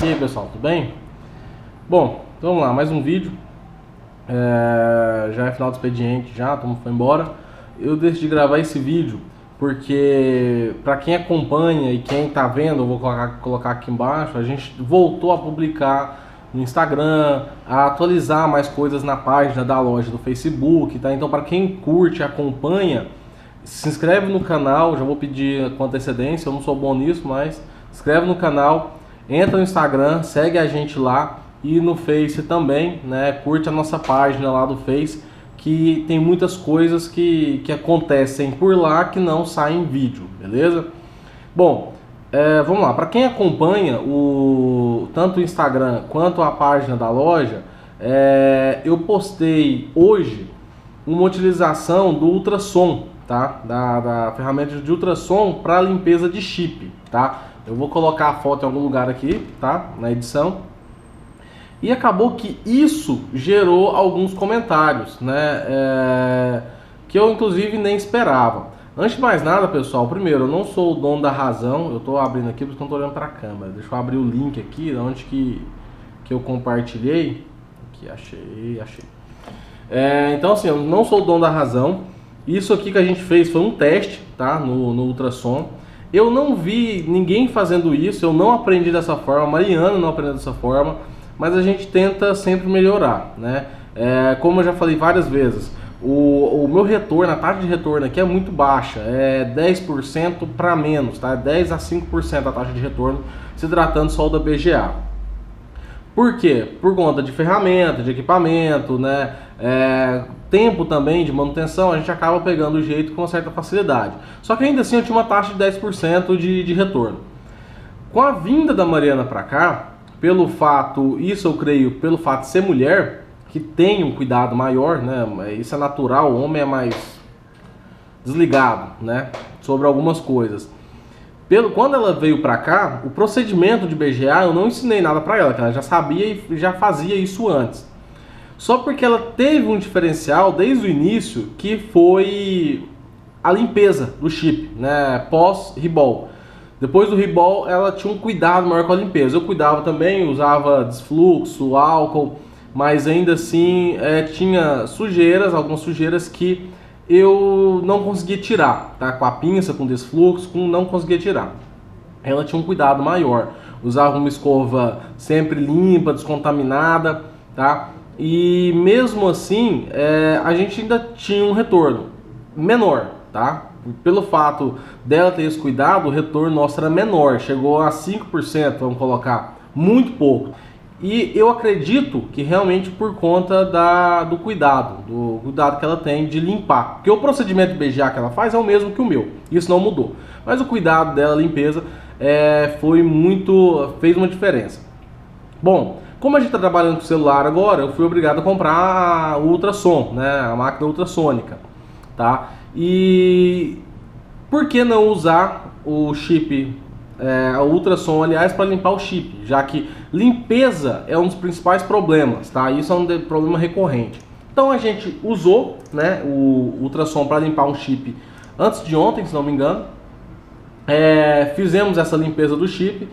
E aí pessoal, tudo bem? Bom, então vamos lá, mais um vídeo. Já é final do expediente, já, todo mundo foi embora. Eu decidi gravar esse vídeo porque, para quem acompanha e quem tá vendo, eu vou colocar aqui embaixo, a gente voltou a publicar no Instagram, a atualizar mais coisas na página da loja do Facebook, tá? Então, para quem curte e acompanha, se inscreve no canal, já vou pedir com antecedência, eu não sou bom nisso, mas se inscreve no canal, entra no Instagram, segue a gente lá e no Face também, né? Curte a nossa página lá do Face, que tem muitas coisas que acontecem por lá que não saem em vídeo, beleza? Bom, vamos lá, para quem acompanha tanto o Instagram quanto a página da loja, eu postei hoje uma utilização do ultrassom, tá? Da ferramenta de ultrassom para limpeza de chip, tá? Eu vou colocar a foto em algum lugar aqui, tá? Na edição. E acabou que isso gerou alguns comentários, né? Que eu inclusive nem esperava. Antes de mais nada, pessoal, primeiro, eu não sou o dono da razão. Eu estou abrindo aqui porque eu estou olhando para a câmera. Deixa eu abrir o link aqui, onde que eu compartilhei. Aqui, achei. Então assim, eu não sou o dono da razão. Isso aqui que a gente fez foi um teste, tá? No ultrassom. Eu não vi ninguém fazendo isso, eu não aprendi dessa forma, a Mariana não aprendeu dessa forma, mas a gente tenta sempre melhorar, né? Como eu já falei várias vezes, o meu retorno, a taxa de retorno aqui é muito baixa, é 10% para menos, tá? 10 a 5% a taxa de retorno, se tratando só da BGA. Por quê? Por conta de ferramenta, de equipamento, né? Tempo também de manutenção, a gente acaba pegando o jeito com uma certa facilidade. Só que ainda assim eu tinha uma taxa de 10% de retorno. Com a vinda da Mariana para cá, pelo fato, isso eu creio, pelo fato de ser mulher, que tem um cuidado maior, né? Isso é natural, o homem é mais desligado, né? Sobre algumas coisas. Quando ela veio pra cá, o procedimento de BGA eu não ensinei nada pra ela, que ela já sabia e já fazia isso antes. Só porque ela teve um diferencial desde o início, que foi a limpeza do chip, né? Pós-Ribol. Depois do Ribol, ela tinha um cuidado maior com a limpeza. Eu cuidava também, usava desfluxo, álcool, mas ainda assim tinha sujeiras, algumas sujeiras que eu não conseguia tirar, tá? Com a pinça, com desfluxo, não conseguia tirar. Ela tinha um cuidado maior. Usava uma escova sempre limpa, descontaminada, tá? E mesmo assim, a gente ainda tinha um retorno menor, tá? Pelo fato dela ter esse cuidado, o retorno nosso era menor, chegou a 5%, vamos colocar, muito pouco. E eu acredito que realmente por conta do cuidado que ela tem de limpar. Porque o procedimento de BGA que ela faz é o mesmo que o meu, isso não mudou. Mas o cuidado dela, a limpeza, fez uma diferença. Bom, como a gente está trabalhando com celular agora, eu fui obrigado a comprar o ultrassom, né, a máquina ultrassônica, tá? E por que não usar o chip, o ultrassom, aliás, para limpar o chip, já que limpeza é um dos principais problemas, tá? Isso é um problema recorrente. Então a gente usou, né, o ultrassom para limpar um chip antes de ontem, se não me engano. Fizemos essa limpeza do chip,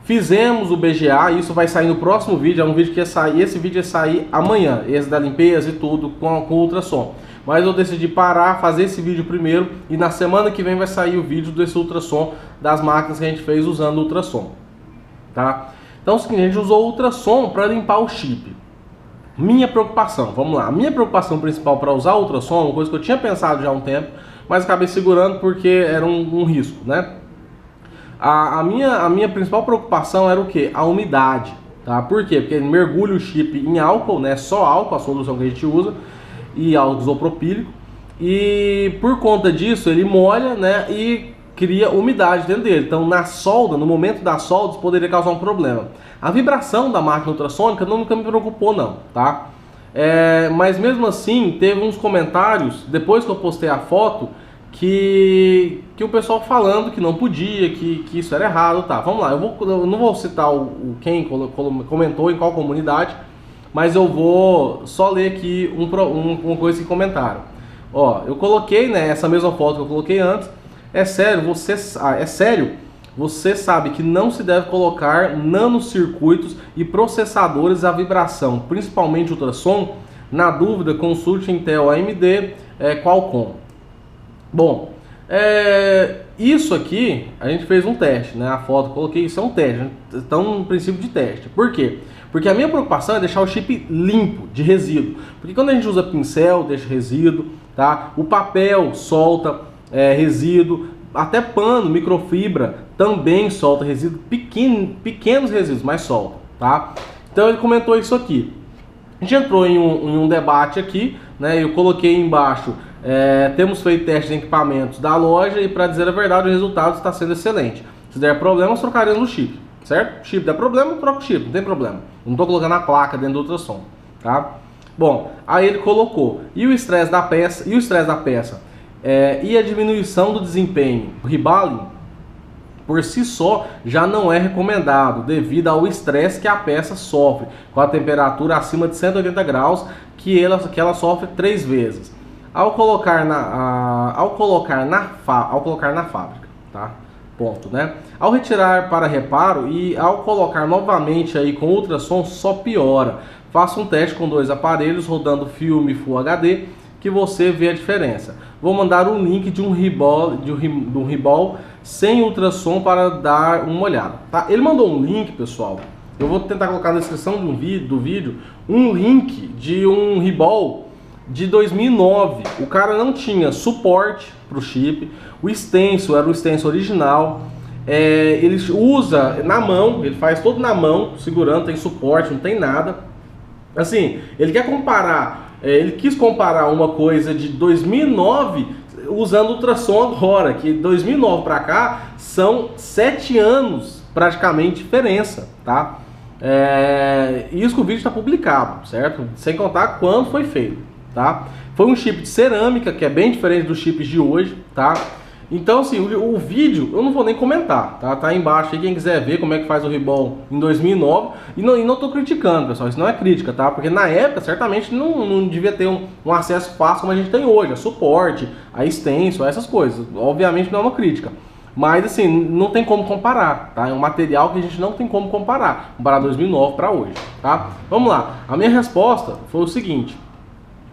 fizemos o BGA, isso vai sair no próximo vídeo, é um vídeo que ia sair, esse vídeo ia sair amanhã, esse da limpeza e tudo com o ultrassom. Mas eu decidi parar, fazer esse vídeo primeiro e na semana que vem vai sair o vídeo desse ultrassom, das máquinas que a gente fez usando o ultrassom, tá? Então é o seguinte, a gente usou o ultrassom para limpar o chip. Minha preocupação, vamos lá, a minha preocupação principal para usar o ultrassom, uma coisa que eu tinha pensado já há um tempo, mas acabei segurando porque era um risco, né? A minha principal preocupação era o que? A umidade, tá? Por quê? Porque ele mergulha o chip em álcool, né? Só álcool, a solução que a gente usa, e álcool isopropílico, e por conta disso ele molha, né? E cria umidade dentro dele. Então na solda, no momento da solda, isso poderia causar um problema. A vibração da máquina ultrassônica nunca me preocupou não, tá? Mas mesmo assim, teve uns comentários, depois que eu postei a foto, que o pessoal falando que não podia, que isso era errado, tá? Vamos lá, eu não vou citar quem comentou em qual comunidade, mas eu vou só ler aqui uma coisa que comentaram. Ó, eu coloquei, né, essa mesma foto que eu coloquei antes. É sério, você sabe que não se deve colocar nanocircuitos e processadores à vibração, principalmente ultrassom. Na dúvida, consulte Intel AMD, Qualcomm. Bom, isso aqui a gente fez um teste, né? A foto que eu coloquei, isso é um teste, então um princípio de teste. Por quê? Porque a minha preocupação é deixar o chip limpo de resíduo, porque quando a gente usa pincel, deixa resíduo, tá? O papel solta resíduo, até pano, microfibra também solta resíduo, pequenos resíduos, mas solta, tá? Então ele comentou isso aqui. A gente entrou em um debate aqui, né? Eu coloquei embaixo, temos feito testes de equipamentos da loja e, para dizer a verdade, o resultado está sendo excelente. Se der problema, trocaremos no chip, certo? Chip der problema, troca o chip, não tem problema. Não estou colocando a placa dentro do ultrassom, tá? Bom, aí ele colocou, e o estresse da peça, e a diminuição do desempenho. O rebaling, por si só, já não é recomendado, devido ao estresse que a peça sofre, com a temperatura acima de 180 graus, que ela sofre 3 vezes. Ao colocar na fábrica, tá? Ponto, né? Ao retirar para reparo e ao colocar novamente aí com ultrassom, só piora. Faça um teste com 2 aparelhos rodando filme Full HD, que você vê a diferença. Vou mandar um link de um Ribol sem ultrassom para dar uma olhada, tá? Ele mandou um link, pessoal. Eu vou tentar colocar na descrição do vídeo um link de um Ribol de 2009. O cara não tinha suporte para o chip. O stencil era o stencil original. Ele usa na mão, ele faz todo na mão, segurando, tem suporte, não tem nada. Assim, ele quis comparar uma coisa de 2009 usando ultrassom agora, que 2009 para cá são 7 anos praticamente de diferença, tá? Isso que o vídeo está publicado, certo? Sem contar quando foi feito, tá? Foi um chip de cerâmica, que é bem diferente dos chips de hoje, tá? Então, assim, o vídeo eu não vou nem comentar, tá? Tá aí embaixo aí, quem quiser ver como é que faz o Ribol em 2009. E não tô criticando, pessoal, isso não é crítica, tá? Porque na época, certamente, não devia ter um acesso fácil como a gente tem hoje, a suporte, a stencil, essas coisas. Obviamente não é uma crítica. Mas, assim, não tem como comparar, tá? É um material que a gente não tem como comparar 2009 para hoje, tá? Vamos lá. A minha resposta foi o seguinte: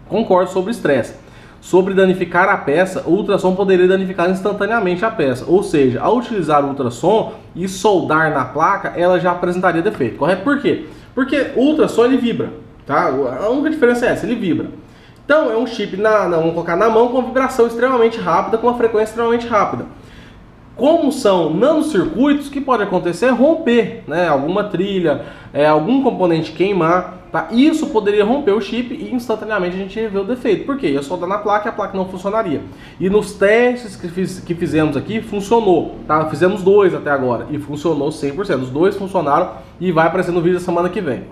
concordo sobre estresse. Sobre danificar a peça, o ultrassom poderia danificar instantaneamente a peça. Ou seja, ao utilizar o ultrassom e soldar na placa, ela já apresentaria defeito, correto? Por quê? Porque o ultrassom ele vibra, tá? A única diferença é essa, ele vibra. Então é um chip, vamos colocar na mão, com uma vibração extremamente rápida, com uma frequência extremamente rápida. Como são nanocircuitos, o que pode acontecer é romper, né? Alguma trilha, algum componente queimar, tá? Isso poderia romper o chip e instantaneamente a gente ia ver o defeito. Por quê? Ia soldar na placa e a placa não funcionaria. E nos testes que fizemos aqui, funcionou, tá? Fizemos 2 até agora e funcionou 100%. Os 2 funcionaram e vai aparecer no vídeo da semana que vem.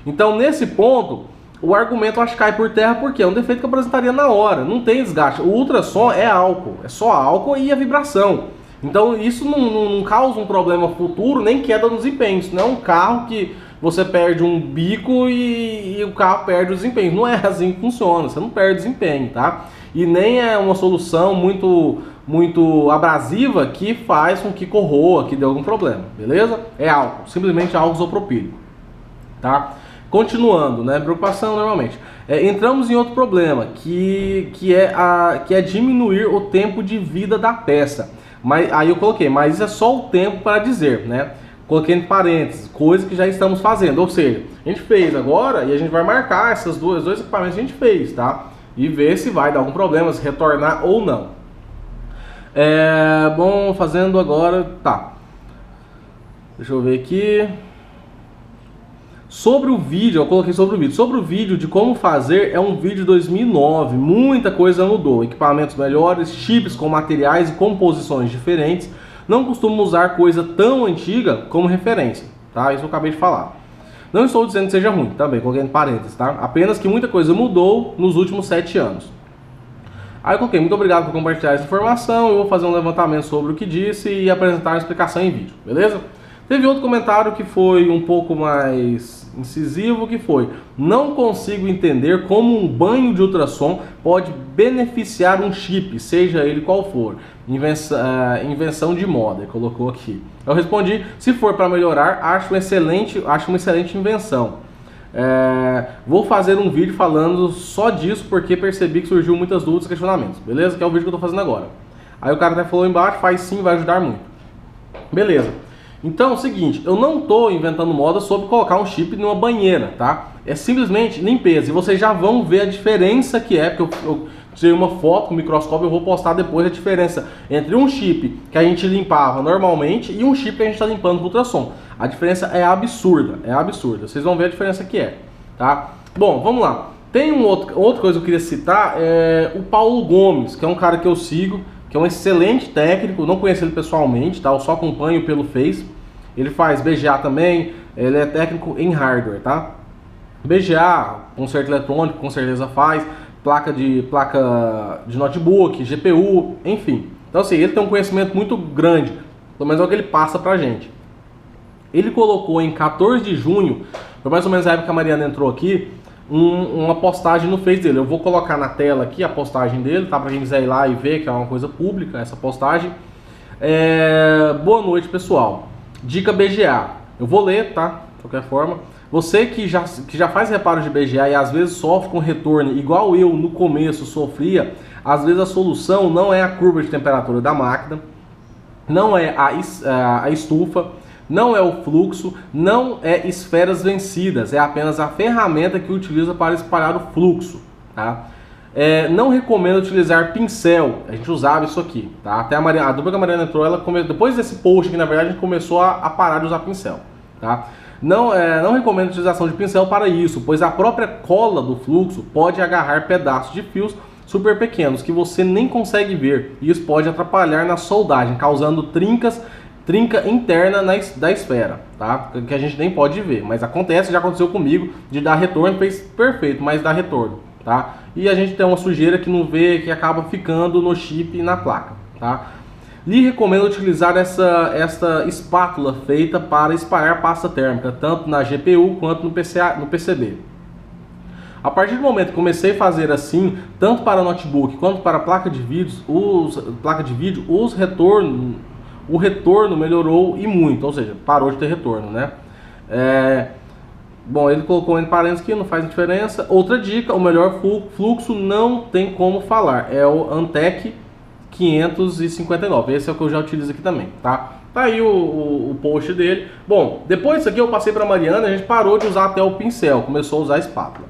Então, nesse ponto, o argumento acho que cai por terra, porque é um defeito que apresentaria na hora. Não tem desgaste. O ultrassom é álcool, é só álcool e a vibração. Então isso não causa um problema futuro, nem queda nos empenhos. Não é um carro que você perde um bico e o carro perde o desempenho. Não é assim que funciona, você não perde desempenho, tá? E nem é uma solução muito abrasiva que faz com que corroa, que dê algum problema, beleza? É álcool, simplesmente álcool isopropílico, tá? Continuando, né? Preocupação normalmente. Entramos em outro problema, que é diminuir o tempo de vida da peça. Mas aí eu coloquei, mas isso é só o tempo para dizer, né? Coloquei entre parênteses, coisa que já estamos fazendo. Ou seja, a gente fez agora e a gente vai marcar esses dois equipamentos que a gente fez, tá? E ver se vai dar algum problema, se retornar ou não. Bom, fazendo agora, tá. Deixa eu ver aqui. Sobre o vídeo, eu coloquei sobre o vídeo. Sobre o vídeo de como fazer, é um vídeo de 2009. Muita coisa mudou. Equipamentos melhores, chips com materiais e composições diferentes. Não costumo usar coisa tão antiga como referência, tá? Isso eu acabei de falar. Não estou dizendo que seja ruim, também, coloquei em parênteses, tá? Apenas que muita coisa mudou nos últimos 7 anos. Aí eu coloquei, muito obrigado por compartilhar essa informação. Eu vou fazer um levantamento sobre o que disse e apresentar uma explicação em vídeo, beleza? Teve outro comentário que foi um pouco mais incisivo, que foi: não consigo entender como um banho de ultrassom pode beneficiar um chip, seja ele qual for. Invenção de moda, ele colocou aqui. Eu respondi: se for para melhorar, acho uma excelente invenção. Vou fazer um vídeo falando só disso porque percebi que surgiu muitas dúvidas e questionamentos. Beleza? Que é o vídeo que eu tô fazendo agora. Aí o cara até falou embaixo: faz sim, vai ajudar muito. Beleza. Então é o seguinte, eu não estou inventando moda sobre colocar um chip numa banheira, tá? É simplesmente limpeza. E vocês já vão ver a diferença que é, porque eu tirei uma foto com o microscópio, eu vou postar depois a diferença entre um chip que a gente limpava normalmente e um chip que a gente está limpando com ultrassom. A diferença é absurda, é absurda. Vocês vão ver a diferença que é, tá? Bom, vamos lá. Tem outra coisa que eu queria citar, o Paulo Gomes, que é um cara que eu sigo, que é um excelente técnico. Não conheço ele pessoalmente, tá? Eu só acompanho pelo Face. Ele faz BGA também, ele é técnico em hardware, tá? BGA, conserto eletrônico, com certeza faz, placa de notebook, GPU, enfim. Então assim, ele tem um conhecimento muito grande, pelo menos é o que ele passa pra gente. Ele colocou em 14 de junho, foi mais ou menos a época que a Mariana entrou aqui, uma postagem no Face dele. Eu vou colocar na tela aqui a postagem dele, tá? Pra quem quiser ir lá e ver, que é uma coisa pública, essa postagem. Boa noite, pessoal. Dica BGA. Eu vou ler, tá? De qualquer forma. Você que já faz reparo de BGA e às vezes sofre com retorno, igual eu no começo sofria, às vezes a solução não é a curva de temperatura da máquina, não é a estufa, não é o fluxo, não é esferas vencidas, é apenas a ferramenta que utiliza para espalhar o fluxo, tá? Não recomendo utilizar pincel. A gente usava isso aqui, tá? Até a dupla que a Mariana entrou, depois desse post aqui, na verdade, a gente começou a parar de usar pincel, tá? Não recomendo a utilização de pincel para isso, pois a própria cola do fluxo pode agarrar pedaços de fios super pequenos que você nem consegue ver, e isso pode atrapalhar na soldagem, causando trinca interna da esfera, tá? Que a gente nem pode ver, mas acontece, já aconteceu comigo, de dar retorno, fez perfeito, mas dá retorno, tá? E a gente tem uma sujeira que não vê, que acaba ficando no chip e na placa, tá? Lhe recomendo utilizar esta espátula feita para espalhar pasta térmica, tanto na GPU quanto no PCB. A partir do momento que comecei a fazer assim, tanto para notebook quanto para placa de vídeo, o retorno melhorou e muito, ou seja, parou de ter retorno, né? Bom, ele colocou entre parênteses que não faz diferença. Outra dica: o melhor fluxo não tem como falar, é o Antec 559. Esse é o que eu já utilizo aqui também, tá? Tá aí o post dele. Bom, depois disso aqui eu passei para Mariana, a gente parou de usar até o pincel, começou a usar a espátula.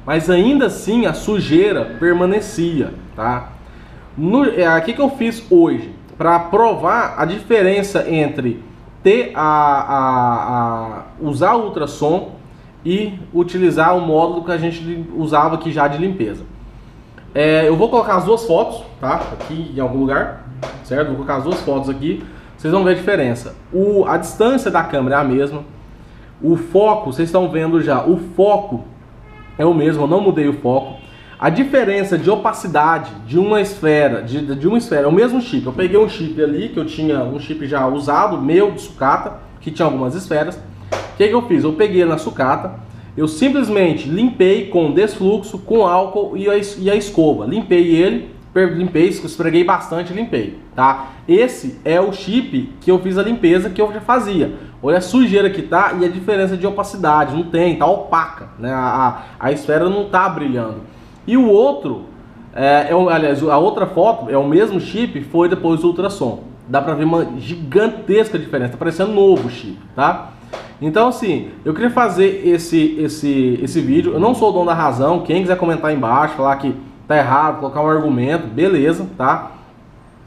Mas ainda assim a sujeira permanecia, tá? Aqui que eu fiz hoje, para provar a diferença entre usar o ultrassom e utilizar o módulo que a gente usava aqui já de limpeza. Eu vou colocar as duas fotos, tá? Aqui em algum lugar, certo? Vou colocar as duas fotos aqui, vocês vão ver a diferença. A distância da câmera é a mesma. O foco, vocês estão vendo já, o foco é o mesmo, eu não mudei o foco. A diferença de opacidade de uma esfera, é o mesmo chip. Eu peguei um chip ali, que eu tinha um chip já usado, meu, de sucata, que tinha algumas esferas. O que eu fiz? Eu peguei na sucata, eu simplesmente limpei com desfluxo, com álcool e a escova. Limpei ele, esfreguei bastante e limpei, tá? Esse é o chip que eu fiz a limpeza que eu já fazia. Olha a sujeira que tá e a diferença de opacidade, não tem, tá opaca, né? A esfera não tá brilhando. E o outro, aliás, a outra foto é o mesmo chip, foi depois do ultrassom. Dá pra ver uma gigantesca diferença, tá parecendo novo o chip, tá? Então assim, eu queria fazer esse vídeo. Eu não sou o dono da razão. Quem quiser comentar aí embaixo, falar que tá errado, colocar um argumento, beleza, tá?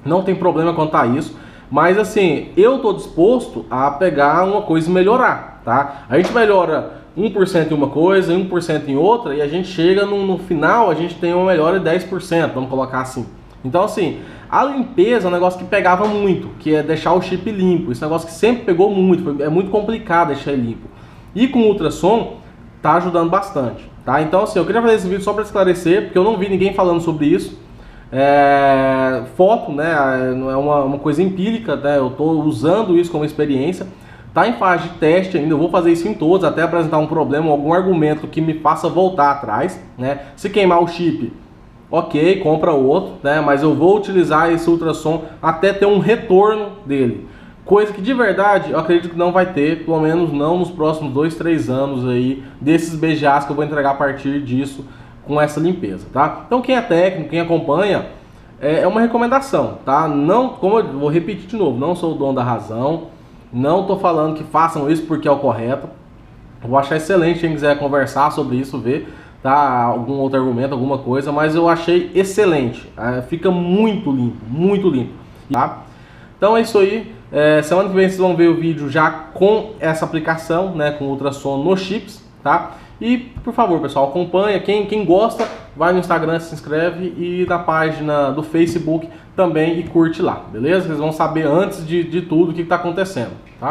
Não tem problema quanto a isso. Mas assim, eu tô disposto a pegar uma coisa e melhorar, tá? A gente melhora 1% em uma coisa e 1% em outra, e a gente chega no final, a gente tem uma melhora de 10%, vamos colocar assim. Então assim, a limpeza é um negócio que pegava muito, que é deixar o chip limpo. Esse negócio que sempre pegou muito, é muito complicado deixar ele limpo. E com o ultrassom, tá ajudando bastante, tá? Então assim, eu queria fazer esse vídeo só para esclarecer, porque eu não vi ninguém falando sobre isso. Foto, né, não é uma coisa empírica, né? Eu tô usando isso como experiência. Está em fase de teste ainda, eu vou fazer isso em todos, até apresentar um problema, algum argumento que me faça voltar atrás, né? Se queimar o chip, ok, compra outro, né? Mas eu vou utilizar esse ultrassom até ter um retorno dele. Coisa que de verdade eu acredito que não vai ter, pelo menos não nos próximos 2, 3 anos aí, desses BGAs que eu vou entregar a partir disso com essa limpeza, tá? Então quem é técnico, quem acompanha, é uma recomendação, tá? Não, como eu vou repetir de novo, não sou o dono da razão, não tô falando que façam isso porque é o correto. Eu vou achar excelente quem quiser conversar sobre isso, ver, tá? Algum outro argumento, alguma coisa, mas eu achei excelente. Fica muito limpo, tá? Então é isso aí. Semana que vem vocês vão ver o vídeo já com essa aplicação, né? Com ultrassom nos chips, tá? E por favor, pessoal, acompanha. Quem gosta, vai no Instagram, se inscreve e na página do Facebook também e curte lá, beleza? Vocês vão saber antes de tudo o que está acontecendo, tá?